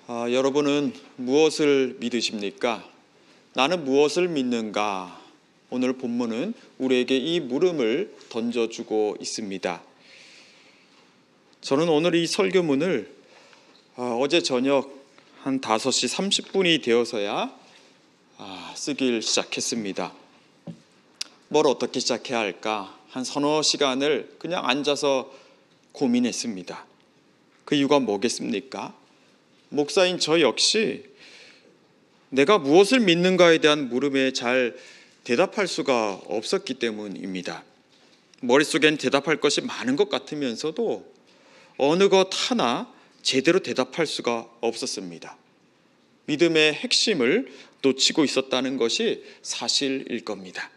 여러분은 무엇을 믿으십니까? 나는 무엇을 믿는가? 오늘 본문은 우리에게 이 물음을 던져주고 있습니다. 저는 오늘 이 설교문을 어제 저녁 한 5시 30분이 되어서야 쓰길 시작했습니다. 뭘 어떻게 시작해야 할까? 한 서너 시간을 그냥 앉아서 고민했습니다. 그 이유가 뭐겠습니까? 목사인 저 역시 내가 무엇을 믿는가에 대한 물음에 잘 대답할 수가 없었기 때문입니다. 머릿속엔 대답할 것이 많은 것 같으면서도 어느 것 하나 제대로 대답할 수가 없었습니다. 믿음의 핵심을 놓치고 있었다는 것이 사실일 겁니다.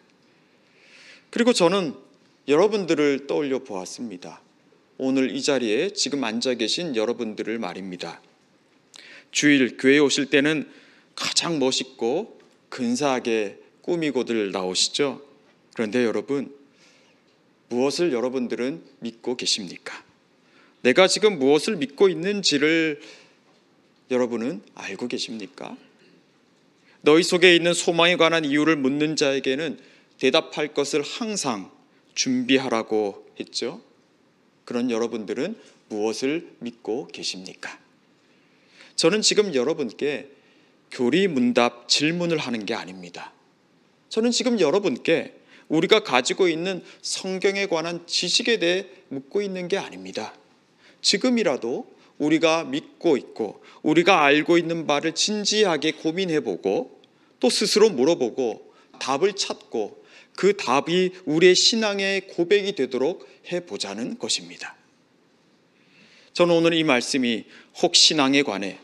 그리고 저는 여러분들을 떠올려 보았습니다. 오늘 이 자리에 지금 앉아 계신 여러분들을 말입니다. 주일 교회에 오실 때는 가장 멋있고 근사하게 꾸미고들 나오시죠. 그런데 여러분, 무엇을 여러분들은 믿고 계십니까? 내가 지금 무엇을 믿고 있는지를 여러분은 알고 계십니까? 너희 속에 있는 소망에 관한 이유를 묻는 자에게는 대답할 것을 항상 준비하라고 했죠. 그런 여러분들은 무엇을 믿고 계십니까? 저는 지금 여러분께 교리문답 질문을 하는 게 아닙니다. 저는 지금 여러분께 우리가 가지고 있는 성경에 관한 지식에 대해 묻고 있는 게 아닙니다. 지금이라도 우리가 믿고 있고 우리가 알고 있는 바를 진지하게 고민해보고 또 스스로 물어보고 답을 찾고 그 답이 우리의 신앙의 고백이 되도록 해보자는 것입니다. 저는 오늘 이 말씀이 혹 신앙에 관해,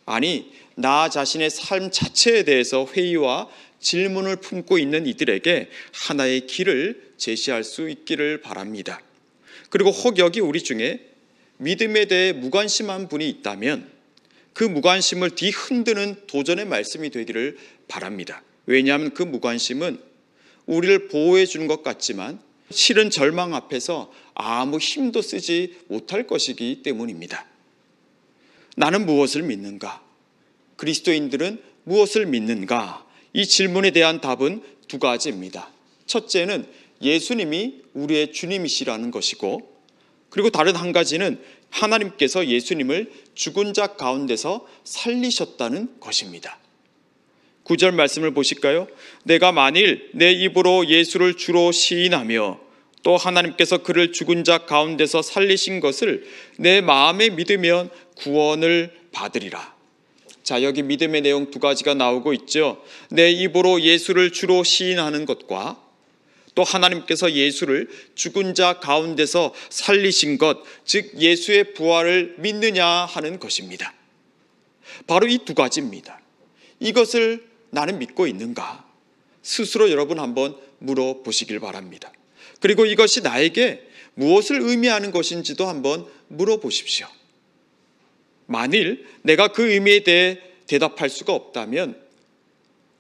아니 나 자신의 삶 자체에 대해서 회의와 질문을 품고 있는 이들에게 하나의 길을 제시할 수 있기를 바랍니다. 그리고 혹 여기 우리 중에 믿음에 대해 무관심한 분이 있다면 그 무관심을 뒤흔드는 도전의 말씀이 되기를 바랍니다. 왜냐하면 그 무관심은 우리를 보호해 주는 것 같지만 실은 절망 앞에서 아무 힘도 쓰지 못할 것이기 때문입니다. 나는 무엇을 믿는가? 그리스도인들은 무엇을 믿는가? 이 질문에 대한 답은 두 가지입니다. 첫째는 예수님이 우리의 주님이시라는 것이고, 그리고 다른 한 가지는 하나님께서 예수님을 죽은 자 가운데서 살리셨다는 것입니다. 9절 말씀을 보실까요? 내가 만일 내 입으로 예수를 주로 시인하며 또 하나님께서 그를 죽은 자 가운데서 살리신 것을 내 마음에 믿으면 구원을 받으리라. 자, 여기 믿음의 내용 두 가지가 나오고 있죠. 내 입으로 예수를 주로 시인하는 것과 또 하나님께서 예수를 죽은 자 가운데서 살리신 것, 즉 예수의 부활을 믿느냐 하는 것입니다. 바로 이 두 가지입니다. 이것을 나는 믿고 있는가? 스스로 여러분 한번 물어보시길 바랍니다. 그리고 이것이 나에게 무엇을 의미하는 것인지도 한번 물어보십시오. 만일 내가 그 의미에 대해 대답할 수가 없다면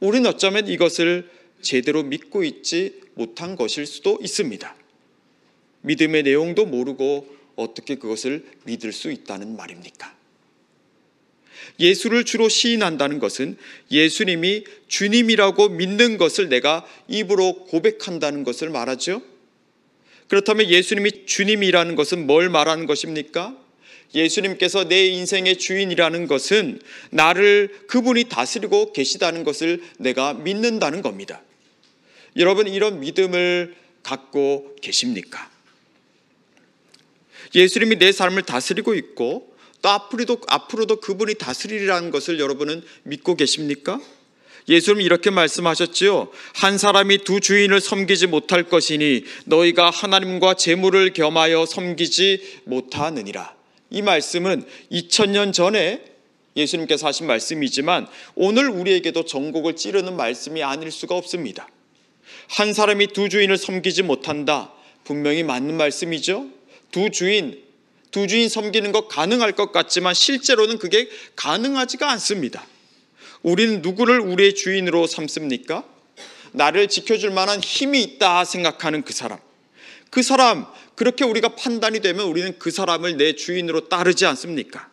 우리는 어쩌면 이것을 제대로 믿고 있지 못한 것일 수도 있습니다. 믿음의 내용도 모르고 어떻게 그것을 믿을 수 있다는 말입니까? 예수를 주로 시인한다는 것은 예수님이 주님이라고 믿는 것을 내가 입으로 고백한다는 것을 말하죠. 그렇다면 예수님이 주님이라는 것은 뭘 말하는 것입니까? 예수님께서 내 인생의 주인이라는 것은 나를 그분이 다스리고 계시다는 것을 내가 믿는다는 겁니다. 여러분, 이런 믿음을 갖고 계십니까? 예수님이 내 삶을 다스리고 있고 또 앞으로도 그분이 다스리리라는 것을 여러분은 믿고 계십니까? 예수님은 이렇게 말씀하셨지요. 한 사람이 두 주인을 섬기지 못할 것이니 너희가 하나님과 재물을 겸하여 섬기지 못하느니라. 이 말씀은 2000년 전에 예수님께서 하신 말씀이지만 오늘 우리에게도 전곡을 찌르는 말씀이 아닐 수가 없습니다. 한 사람이 두 주인을 섬기지 못한다. 분명히 맞는 말씀이죠. 두 주인 섬기는 것 가능할 것 같지만 실제로는 그게 가능하지가 않습니다. 우리는 누구를 우리의 주인으로 삼습니까? 나를 지켜줄 만한 힘이 있다 생각하는 그 사람, 그렇게 우리가 판단이 되면 우리는 그 사람을 내 주인으로 따르지 않습니까?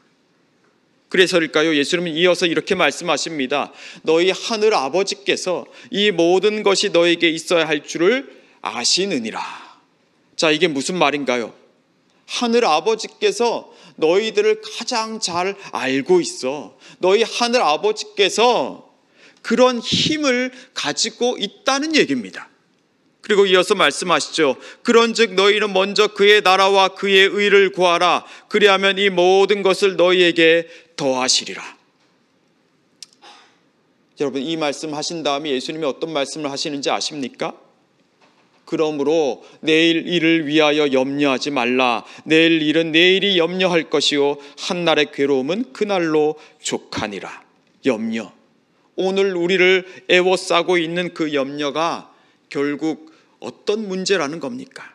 그래서일까요? 예수님은 이어서 이렇게 말씀하십니다. 너희 하늘 아버지께서 이 모든 것이 너에게 있어야 할 줄을 아시느니라. 자, 이게 무슨 말인가요? 하늘 아버지께서 너희들을 가장 잘 알고 있어. 너희 하늘 아버지께서 그런 힘을 가지고 있다는 얘기입니다. 그리고 이어서 말씀하시죠. 그런즉 너희는 먼저 그의 나라와 그의 의를 구하라. 그리하면 이 모든 것을 너희에게 더하시리라. 여러분, 이 말씀 하신 다음에 예수님이 어떤 말씀을 하시는지 아십니까? 그러므로 내일 일을 위하여 염려하지 말라. 내일 일은 내일이 염려할 것이요 한날의 괴로움은 그날로 족하니라. 염려, 오늘 우리를 애워싸고 있는 그 염려가 결국 어떤 문제라는 겁니까?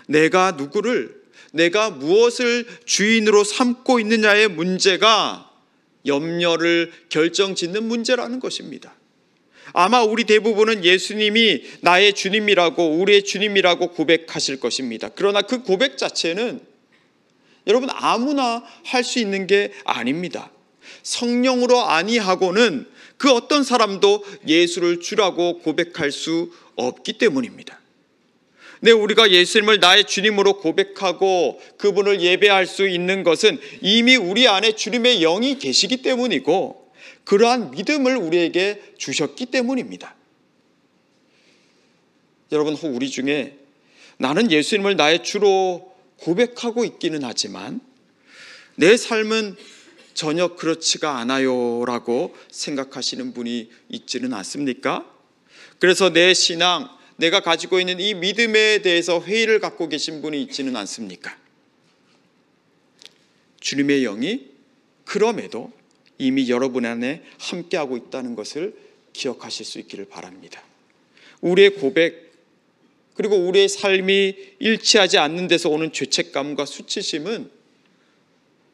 내가 무엇을 주인으로 삼고 있느냐의 문제가 염려를 결정짓는 문제라는 것입니다. 아마 우리 대부분은 예수님이 나의 주님이라고, 우리의 주님이라고 고백하실 것입니다. 그러나 그 고백 자체는 여러분 아무나 할 수 있는 게 아닙니다. 성령으로 아니하고는 그 어떤 사람도 예수를 주라고 고백할 수 없기 때문입니다. 네, 우리가 예수님을 나의 주님으로 고백하고 그분을 예배할 수 있는 것은 이미 우리 안에 주님의 영이 계시기 때문이고 그러한 믿음을 우리에게 주셨기 때문입니다. 여러분, 혹 우리 중에 나는 예수님을 나의 주로 고백하고 있기는 하지만 내 삶은 전혀 그렇지가 않아요 라고 생각하시는 분이 있지는 않습니까? 그래서 내 신앙, 내가 가지고 있는 이 믿음에 대해서 회의를 갖고 계신 분이 있지는 않습니까? 주님의 영이 그럼에도 이미 여러분 안에 함께하고 있다는 것을 기억하실 수 있기를 바랍니다. 우리의 고백, 그리고 우리의 삶이 일치하지 않는 데서 오는 죄책감과 수치심은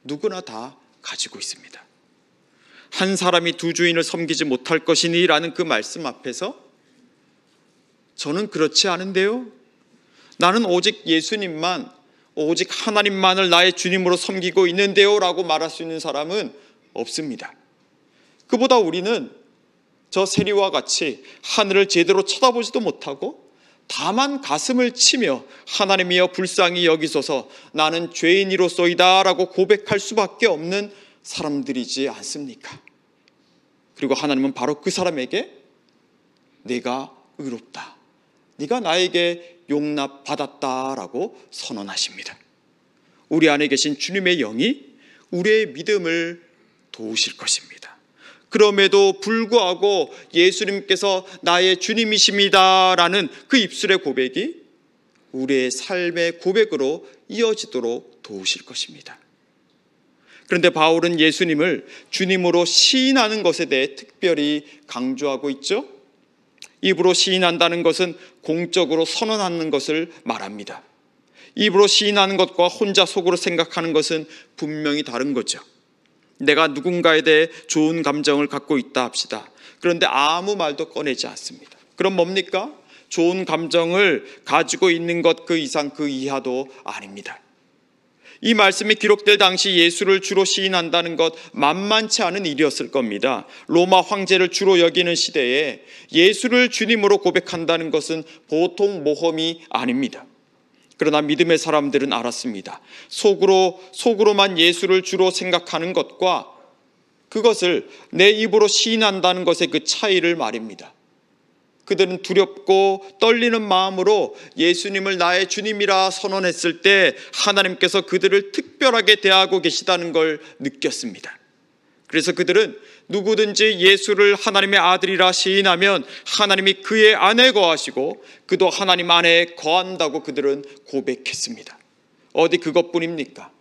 누구나 다 가지고 있습니다. 한 사람이 두 주인을 섬기지 못할 것이니 라는 그 말씀 앞에서 저는 그렇지 않은데요, 나는 오직 예수님만, 오직 하나님만을 나의 주님으로 섬기고 있는데요 라고 말할 수 있는 사람은 없습니다. 그보다 우리는 저 세리와 같이 하늘을 제대로 쳐다보지도 못하고 다만 가슴을 치며 하나님이여 불쌍히 여기소서 나는 죄인이로소이다 라고 고백할 수밖에 없는 사람들이지 않습니까? 그리고 하나님은 바로 그 사람에게 내가 의롭다, 네가 나에게 용납받았다라고 선언하십니다. 우리 안에 계신 주님의 영이 우리의 믿음을 도우실 것입니다. 그럼에도 불구하고 예수님께서 나의 주님이십니다라는 그 입술의 고백이 우리의 삶의 고백으로 이어지도록 도우실 것입니다. 그런데 바울은 예수님을 주님으로 시인하는 것에 대해 특별히 강조하고 있죠. 입으로 시인한다는 것은 공적으로 선언하는 것을 말합니다. 입으로 시인하는 것과 혼자 속으로 생각하는 것은 분명히 다른 거죠. 내가 누군가에 대해 좋은 감정을 갖고 있다 합시다. 그런데 아무 말도 꺼내지 않습니다. 그럼 뭡니까? 좋은 감정을 가지고 있는 것 그 이상 그 이하도 아닙니다. 이 말씀이 기록될 당시 예수를 주로 시인한다는 것 만만치 않은 일이었을 겁니다. 로마 황제를 주로 여기는 시대에 예수를 주님으로 고백한다는 것은 보통 모험이 아닙니다. 그러나 믿음의 사람들은 알았습니다. 속으로만 예수를 주로 생각하는 것과 그것을 내 입으로 시인한다는 것의 그 차이를 말입니다. 그들은 두렵고 떨리는 마음으로 예수님을 나의 주님이라 선언했을 때 하나님께서 그들을 특별하게 대하고 계시다는 걸 느꼈습니다. 그래서 그들은 누구든지 예수를 하나님의 아들이라 시인하면 하나님이 그의 안에 거하시고 그도 하나님 안에 거한다고 그들은 고백했습니다. 어디 그것뿐입니까?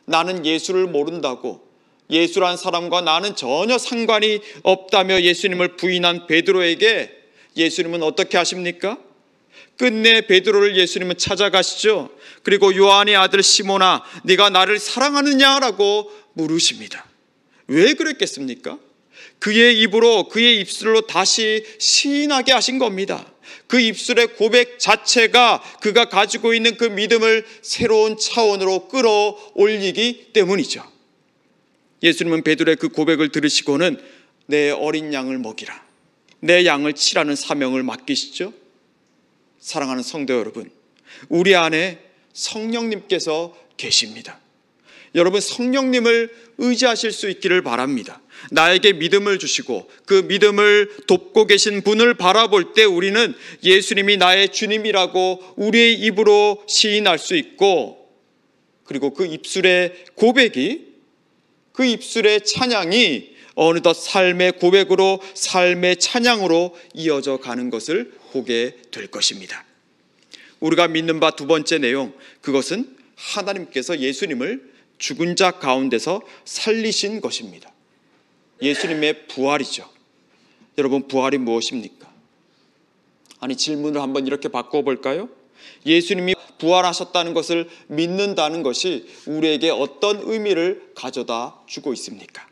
나는 예수를 모른다고, 예수란 사람과 나는 전혀 상관이 없다며 예수님을 부인한 베드로에게 예수님은 어떻게 하십니까? 끝내 베드로를 예수님은 찾아가시죠. 그리고 요한의 아들 시몬아, 네가 나를 사랑하느냐라고 물으십니다. 왜 그랬겠습니까? 그의 입으로, 그의 입술로 다시 시인하게 하신 겁니다. 그 입술의 고백 자체가 그가 가지고 있는 그 믿음을 새로운 차원으로 끌어올리기 때문이죠. 예수님은 베드로의 그 고백을 들으시고는 내 어린 양을 먹이라, 내 양을 치라는 사명을 맡기시죠. 사랑하는 성도 여러분, 우리 안에 성령님께서 계십니다. 여러분, 성령님을 의지하실 수 있기를 바랍니다. 나에게 믿음을 주시고 그 믿음을 돕고 계신 분을 바라볼 때 우리는 예수님이 나의 주님이라고 우리의 입으로 시인할 수 있고, 그리고 그 입술의 고백이, 그 입술의 찬양이 어느덧 삶의 고백으로, 삶의 찬양으로 이어져 가는 것을 보게 될 것입니다. 우리가 믿는 바 두 번째 내용, 그것은 하나님께서 예수님을 죽은 자 가운데서 살리신 것입니다. 예수님의 부활이죠. 여러분, 부활이 무엇입니까? 아니, 질문을 한번 이렇게 바꿔볼까요? 예수님이 부활하셨다는 것을 믿는다는 것이 우리에게 어떤 의미를 가져다 주고 있습니까?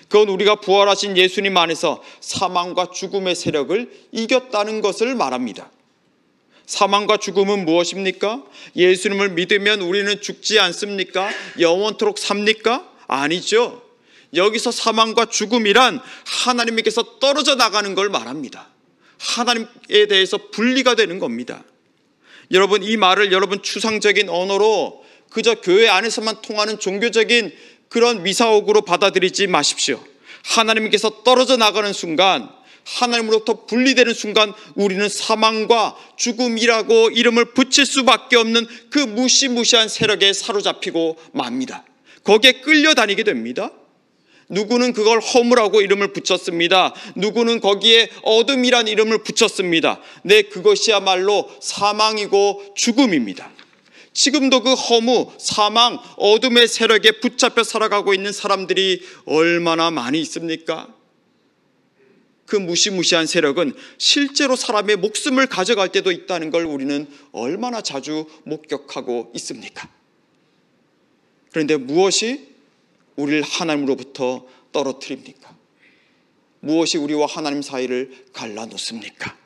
그건 우리가 부활하신 예수님 안에서 사망과 죽음의 세력을 이겼다는 것을 말합니다. 사망과 죽음은 무엇입니까? 예수님을 믿으면 우리는 죽지 않습니까? 영원토록 삽니까? 아니죠. 여기서 사망과 죽음이란 하나님께서 떨어져 나가는 걸 말합니다. 하나님에 대해서 분리가 되는 겁니다. 여러분, 이 말을 여러분 추상적인 언어로 그저 교회 안에서만 통하는 종교적인 그런 미사옥으로 받아들이지 마십시오. 하나님께서 떨어져 나가는 순간, 하나님으로부터 분리되는 순간 우리는 사망과 죽음이라고 이름을 붙일 수밖에 없는 그 무시무시한 세력에 사로잡히고 맙니다. 거기에 끌려다니게 됩니다. 누구는 그걸 허무라고 이름을 붙였습니다. 누구는 거기에 어둠이란 이름을 붙였습니다. 네, 그것이야말로 사망이고 죽음입니다. 지금도 그 허무, 사망, 어둠의 세력에 붙잡혀 살아가고 있는 사람들이 얼마나 많이 있습니까? 그 무시무시한 세력은 실제로 사람의 목숨을 가져갈 때도 있다는 걸 우리는 얼마나 자주 목격하고 있습니까? 그런데 무엇이 우리를 하나님으로부터 떨어뜨립니까? 무엇이 우리와 하나님 사이를 갈라놓습니까?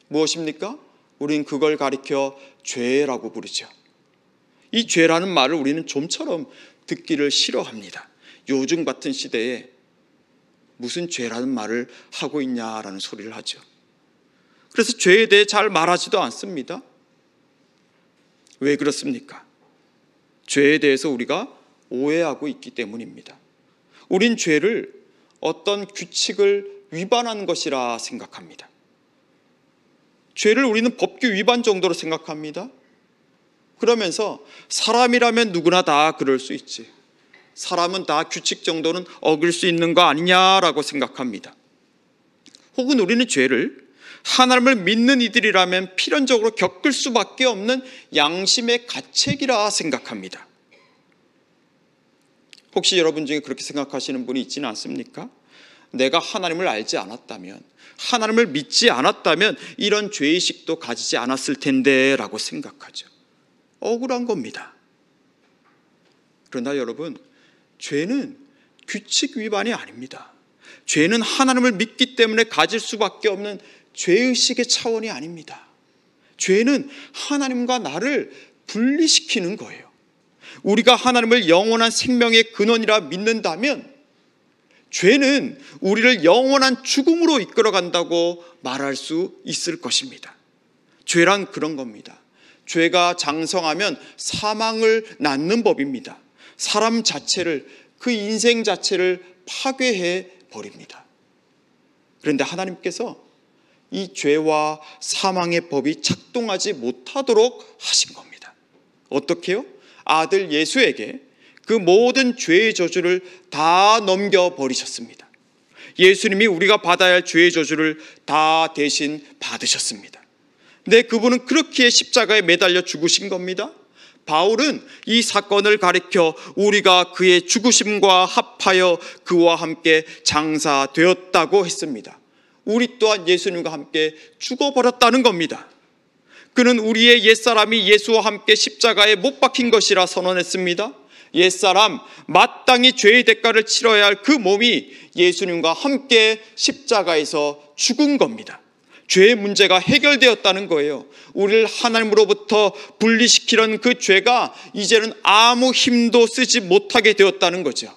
무엇입니까? 우린 그걸 가리켜 죄라고 부르죠. 이 죄라는 말을 우리는 좀처럼 듣기를 싫어합니다. 요즘 같은 시대에 무슨 죄라는 말을 하고 있냐라는 소리를 하죠. 그래서 죄에 대해 잘 말하지도 않습니다. 왜 그렇습니까? 죄에 대해서 우리가 오해하고 있기 때문입니다. 우린 죄를 어떤 규칙을 위반한 것이라 생각합니다. 죄를 우리는 법규 위반 정도로 생각합니다. 그러면서 사람이라면 누구나 다 그럴 수 있지, 사람은 다 규칙 정도는 어길 수 있는 거 아니냐라고 생각합니다. 혹은 우리는 죄를 하나님을 믿는 이들이라면 필연적으로 겪을 수밖에 없는 양심의 가책이라 생각합니다. 혹시 여러분 중에 그렇게 생각하시는 분이 있지는 않습니까? 내가 하나님을 알지 않았다면, 하나님을 믿지 않았다면 이런 죄의식도 가지지 않았을 텐데 라고 생각하죠. 억울한 겁니다. 그러나 여러분, 죄는 규칙 위반이 아닙니다. 죄는 하나님을 믿기 때문에 가질 수밖에 없는 죄의식의 차원이 아닙니다. 죄는 하나님과 나를 분리시키는 거예요. 우리가 하나님을 영원한 생명의 근원이라 믿는다면 죄는 우리를 영원한 죽음으로 이끌어간다고 말할 수 있을 것입니다. 죄란 그런 겁니다. 죄가 장성하면 사망을 낳는 법입니다. 사람 자체를, 그 인생 자체를 파괴해 버립니다. 그런데 하나님께서 이 죄와 사망의 법이 작동하지 못하도록 하신 겁니다. 어떻게요? 아들 예수에게 그 모든 죄의 저주를 다 넘겨버리셨습니다. 예수님이 우리가 받아야 할 죄의 저주를 다 대신 받으셨습니다. 근데 그분은 그렇기에 십자가에 매달려 죽으신 겁니다. 바울은 이 사건을 가리켜 우리가 그의 죽으심과 합하여 그와 함께 장사되었다고 했습니다. 우리 또한 예수님과 함께 죽어버렸다는 겁니다. 그는 우리의 옛사람이 예수와 함께 십자가에 못 박힌 것이라 선언했습니다. 옛사람, 마땅히 죄의 대가를 치러야 할 그 몸이 예수님과 함께 십자가에서 죽은 겁니다. 죄의 문제가 해결되었다는 거예요. 우리를 하나님으로부터 분리시키는 그 죄가 이제는 아무 힘도 쓰지 못하게 되었다는 거죠.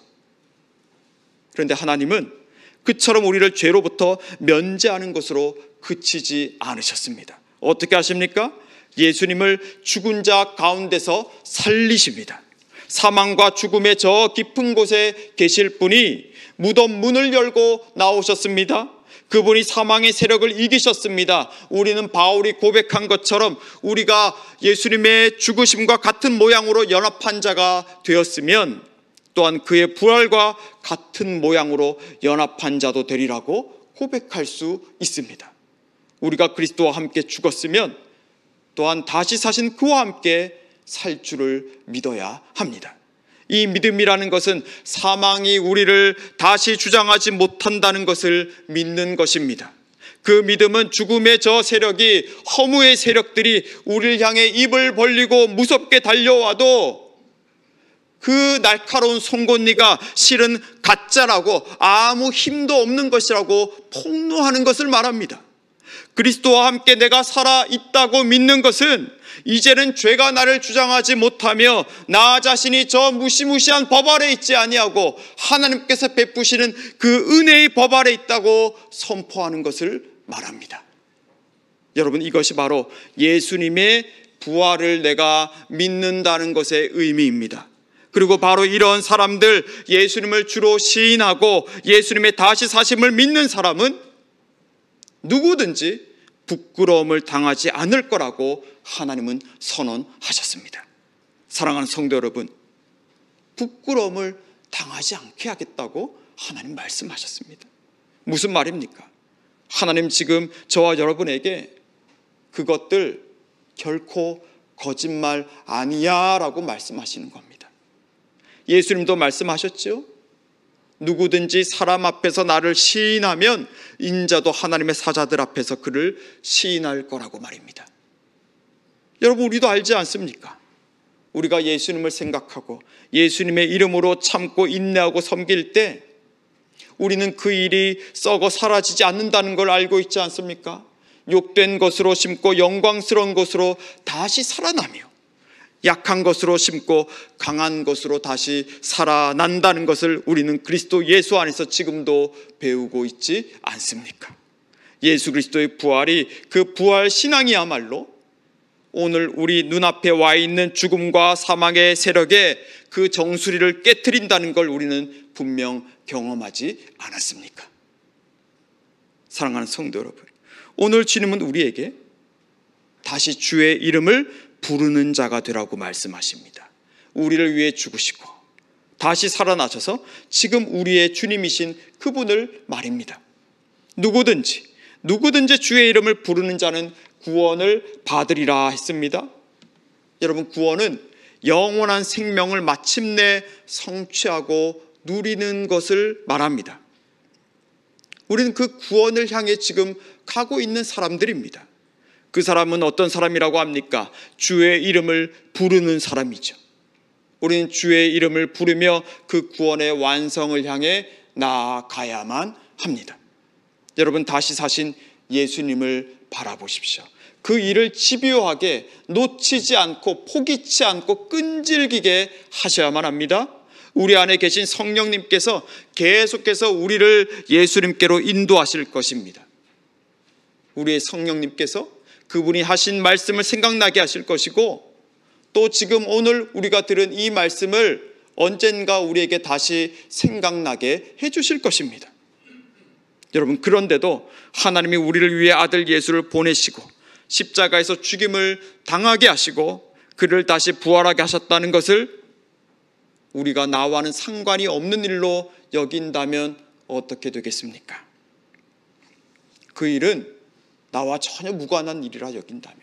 그런데 하나님은 그처럼 우리를 죄로부터 면제하는 것으로 그치지 않으셨습니다. 어떻게 하십니까? 예수님을 죽은 자 가운데서 살리십니다. 사망과 죽음의 저 깊은 곳에 계실 분이 무덤 문을 열고 나오셨습니다. 그분이 사망의 세력을 이기셨습니다. 우리는 바울이 고백한 것처럼 우리가 예수님의 죽으심과 같은 모양으로 연합한 자가 되었으면 또한 그의 부활과 같은 모양으로 연합한 자도 되리라고 고백할 수 있습니다. 우리가 그리스도와 함께 죽었으면 또한 다시 사신 그와 함께 살 줄을 믿어야 합니다. 이 믿음이라는 것은 사망이 우리를 다시 주장하지 못한다는 것을 믿는 것입니다. 그 믿음은 죽음의 저 세력이, 허무의 세력들이 우리를 향해 입을 벌리고 무섭게 달려와도 그 날카로운 송곳니가 실은 가짜라고, 아무 힘도 없는 것이라고 폭로하는 것을 말합니다. 그리스도와 함께 내가 살아 있다고 믿는 것은 이제는 죄가 나를 주장하지 못하며 나 자신이 저 무시무시한 법 아래 있지 아니하고 하나님께서 베푸시는 그 은혜의 법 아래 있다고 선포하는 것을 말합니다. 여러분, 이것이 바로 예수님의 부활을 내가 믿는다는 것의 의미입니다. 그리고 바로 이런 사람들, 예수님을 주로 시인하고 예수님의 다시 사심을 믿는 사람은 누구든지 부끄러움을 당하지 않을 거라고 하나님은 선언하셨습니다. 사랑하는 성도 여러분, 부끄러움을 당하지 않게 하겠다고 하나님 말씀하셨습니다. 무슨 말입니까? 하나님 지금 저와 여러분에게 그것들 결코 거짓말 아니야 라고 말씀하시는 겁니다. 예수님도 말씀하셨죠? 누구든지 사람 앞에서 나를 시인하면 인자도 하나님의 사자들 앞에서 그를 시인할 거라고 말입니다. 여러분, 우리도 알지 않습니까? 우리가 예수님을 생각하고 예수님의 이름으로 참고 인내하고 섬길 때 우리는 그 일이 썩어 사라지지 않는다는 걸 알고 있지 않습니까? 욕된 것으로 심고 영광스러운 것으로 다시 살아나며 약한 것으로 심고 강한 것으로 다시 살아난다는 것을 우리는 그리스도 예수 안에서 지금도 배우고 있지 않습니까? 예수 그리스도의 부활이, 그 부활 신앙이야말로 오늘 우리 눈앞에 와 있는 죽음과 사망의 세력에 그 정수리를 깨트린다는 걸 우리는 분명 경험하지 않았습니까? 사랑하는 성도 여러분, 오늘 주님은 우리에게 다시 주의 이름을 부르는 자가 되라고 말씀하십니다. 우리를 위해 죽으시고 다시 살아나셔서 지금 우리의 주님이신 그분을 말입니다. 누구든지 주의 이름을 부르는 자는 구원을 받으리라 했습니다. 여러분, 구원은 영원한 생명을 마침내 성취하고 누리는 것을 말합니다. 우리는 그 구원을 향해 지금 가고 있는 사람들입니다. 그 사람은 어떤 사람이라고 합니까? 주의 이름을 부르는 사람이죠. 우리는 주의 이름을 부르며 그 구원의 완성을 향해 나아가야만 합니다. 여러분, 다시 사신 예수님을 바라보십시오. 그 일을 집요하게 놓치지 않고 포기치 않고 끈질기게 하셔야만 합니다. 우리 안에 계신 성령님께서 계속해서 우리를 예수님께로 인도하실 것입니다. 우리의 성령님께서 그분이 하신 말씀을 생각나게 하실 것이고, 또 지금 오늘 우리가 들은 이 말씀을 언젠가 우리에게 다시 생각나게 해주실 것입니다. 여러분, 그런데도 하나님이 우리를 위해 아들 예수를 보내시고 십자가에서 죽임을 당하게 하시고 그를 다시 부활하게 하셨다는 것을 우리가 나와는 상관이 없는 일로 여긴다면 어떻게 되겠습니까? 그 일은 나와 전혀 무관한 일이라 여긴다면,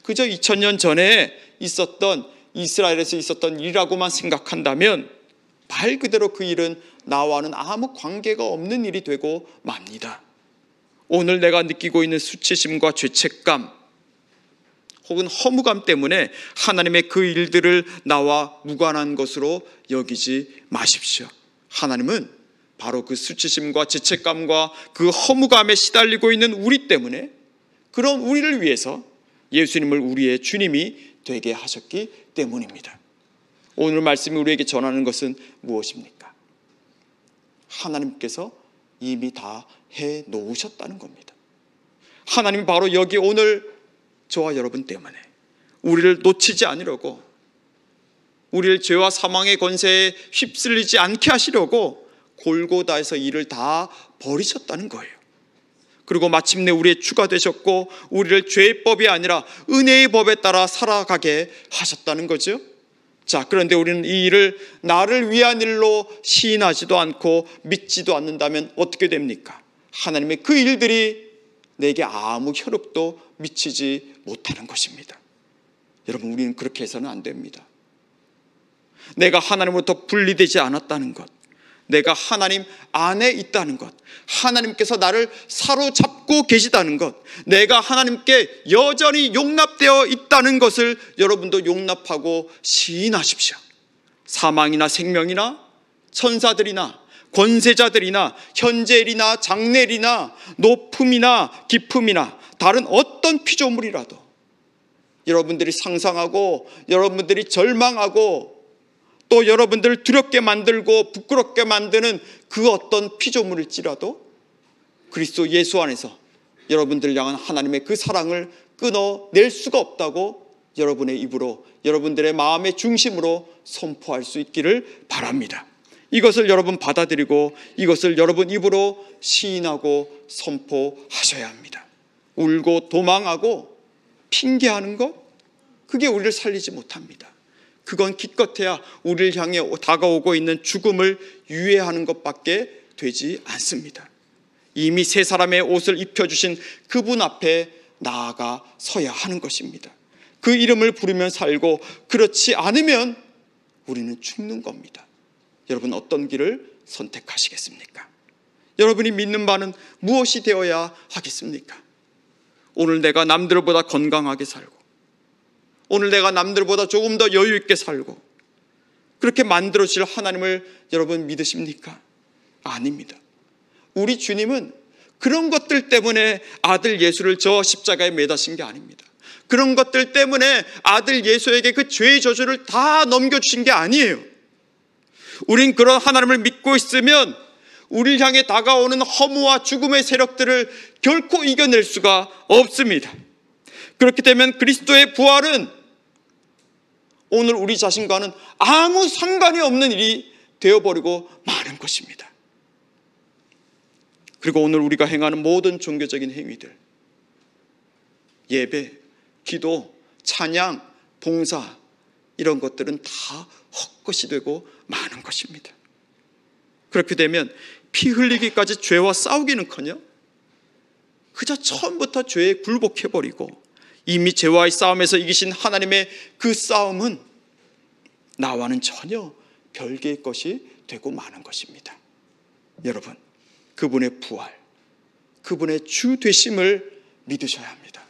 그저 2000년 전에 있었던 이스라엘에서 있었던 일이라고만 생각한다면 말 그대로 그 일은 나와는 아무 관계가 없는 일이 되고 맙니다. 오늘 내가 느끼고 있는 수치심과 죄책감 혹은 허무감 때문에 하나님의 그 일들을 나와 무관한 것으로 여기지 마십시오. 하나님은 바로 그 수치심과 죄책감과 그 허무감에 시달리고 있는 우리 때문에 그런 우리를 위해서 예수님을 우리의 주님이 되게 하셨기 때문입니다. 오늘 말씀이 우리에게 전하는 것은 무엇입니까? 하나님께서 이미 다 해놓으셨다는 겁니다. 하나님이 바로 여기 오늘 저와 여러분 때문에 우리를 놓치지 않으려고, 우리를 죄와 사망의 권세에 휩쓸리지 않게 하시려고 골고다에서 이를 다 버리셨다는 거예요. 그리고 마침내 우리의 주가 되셨고 우리를 죄의 법이 아니라 은혜의 법에 따라 살아가게 하셨다는 거죠. 자, 그런데 우리는 이 일을 나를 위한 일로 시인하지도 않고 믿지도 않는다면 어떻게 됩니까? 하나님의 그 일들이 내게 아무 혈육도 미치지 못하는 것입니다. 여러분, 우리는 그렇게 해서는 안 됩니다. 내가 하나님으로부터 분리되지 않았다는 것, 내가 하나님 안에 있다는 것, 하나님께서 나를 사로잡고 계시다는 것, 내가 하나님께 여전히 용납되어 있다는 것을 여러분도 용납하고 시인하십시오. 사망이나 생명이나 천사들이나 권세자들이나 현재일이나 장래일이나 높음이나 깊음이나 다른 어떤 피조물이라도 여러분들이 상상하고 여러분들이 절망하고 또 여러분들을 두렵게 만들고 부끄럽게 만드는 그 어떤 피조물일지라도 그리스도 예수 안에서 여러분들을 향한 하나님의 그 사랑을 끊어낼 수가 없다고 여러분의 입으로, 여러분들의 마음의 중심으로 선포할 수 있기를 바랍니다. 이것을 여러분 받아들이고 이것을 여러분 입으로 시인하고 선포하셔야 합니다. 울고 도망하고 핑계하는 것, 그게 우리를 살리지 못합니다. 그건 기껏해야 우리를 향해 다가오고 있는 죽음을 유예하는 것밖에 되지 않습니다. 이미 새 사람의 옷을 입혀주신 그분 앞에 나아가 서야 하는 것입니다. 그 이름을 부르면 살고 그렇지 않으면 우리는 죽는 겁니다. 여러분, 어떤 길을 선택하시겠습니까? 여러분이 믿는 바는 무엇이 되어야 하겠습니까? 오늘 내가 남들보다 건강하게 살고, 오늘 내가 남들보다 조금 더 여유 있게 살고, 그렇게 만들어주실 하나님을 여러분 믿으십니까? 아닙니다. 우리 주님은 그런 것들 때문에 아들 예수를 저 십자가에 매다신 게 아닙니다. 그런 것들 때문에 아들 예수에게 그 죄의 저주를 다 넘겨주신 게 아니에요. 우린 그런 하나님을 믿고 있으면 우리를 향해 다가오는 허무와 죽음의 세력들을 결코 이겨낼 수가 없습니다. 그렇게 되면 그리스도의 부활은 오늘 우리 자신과는 아무 상관이 없는 일이 되어버리고 마는 것입니다. 그리고 오늘 우리가 행하는 모든 종교적인 행위들, 예배, 기도, 찬양, 봉사, 이런 것들은 다 헛것이 되고 마는 것입니다. 그렇게 되면 피 흘리기까지 죄와 싸우기는커녕 그저 처음부터 죄에 굴복해버리고 이미 죄와의 싸움에서 이기신 하나님의 그 싸움은 나와는 전혀 별개의 것이 되고 마는 것입니다. 여러분, 그분의 부활, 그분의 주 되심을 믿으셔야 합니다.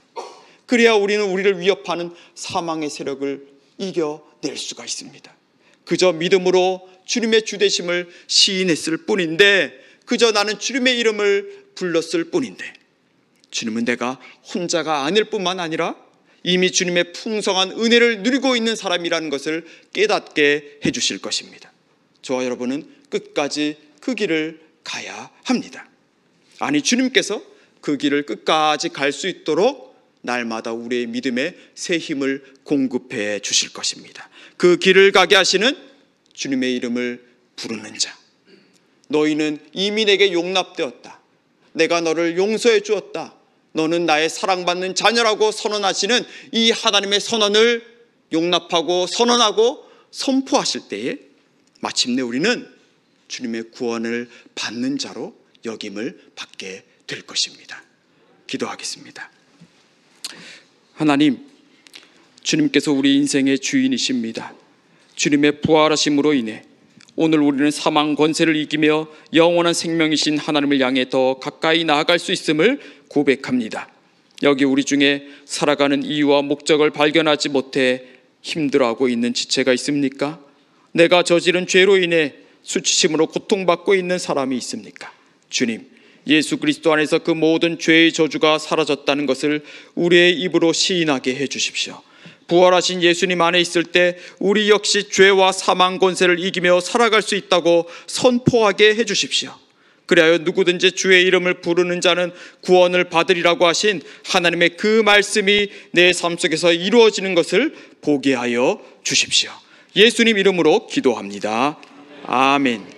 그래야 우리는 우리를 위협하는 사망의 세력을 이겨낼 수가 있습니다. 그저 믿음으로 주님의 주 되심을 시인했을 뿐인데, 그저 나는 주님의 이름을 불렀을 뿐인데, 주님은 내가 혼자가 아닐 뿐만 아니라 이미 주님의 풍성한 은혜를 누리고 있는 사람이라는 것을 깨닫게 해주실 것입니다. 저와 여러분은 끝까지 그 길을 가야 합니다. 아니, 주님께서 그 길을 끝까지 갈 수 있도록 날마다 우리의 믿음에 새 힘을 공급해 주실 것입니다. 그 길을 가게 하시는 주님의 이름을 부르는 자, 너희는 이미 내게 용납되었다, 내가 너를 용서해 주었다, 너는 나의 사랑받는 자녀라고 선언하시는 이 하나님의 선언을 용납하고 선언하고 선포하실 때에 마침내 우리는 주님의 구원을 받는 자로 여김을 받게 될 것입니다. 기도하겠습니다. 하나님, 주님께서 우리 인생의 주인이십니다. 주님의 부활하심으로 인해 오늘 우리는 사망 권세를 이기며 영원한 생명이신 하나님을 향해 더 가까이 나아갈 수 있음을 고백합니다. 여기 우리 중에 살아가는 이유와 목적을 발견하지 못해 힘들어하고 있는 지체가 있습니까? 내가 저지른 죄로 인해 수치심으로 고통받고 있는 사람이 있습니까? 주님, 예수 그리스도 안에서 그 모든 죄의 저주가 사라졌다는 것을 우리의 입으로 시인하게 해주십시오. 부활하신 예수님 안에 있을 때 우리 역시 죄와 사망 권세를 이기며 살아갈 수 있다고 선포하게 해주십시오. 그리하여 누구든지 주의 이름을 부르는 자는 구원을 받으리라고 하신 하나님의 그 말씀이 내 삶 속에서 이루어지는 것을 보게 하여 주십시오. 예수님 이름으로 기도합니다. 아멘.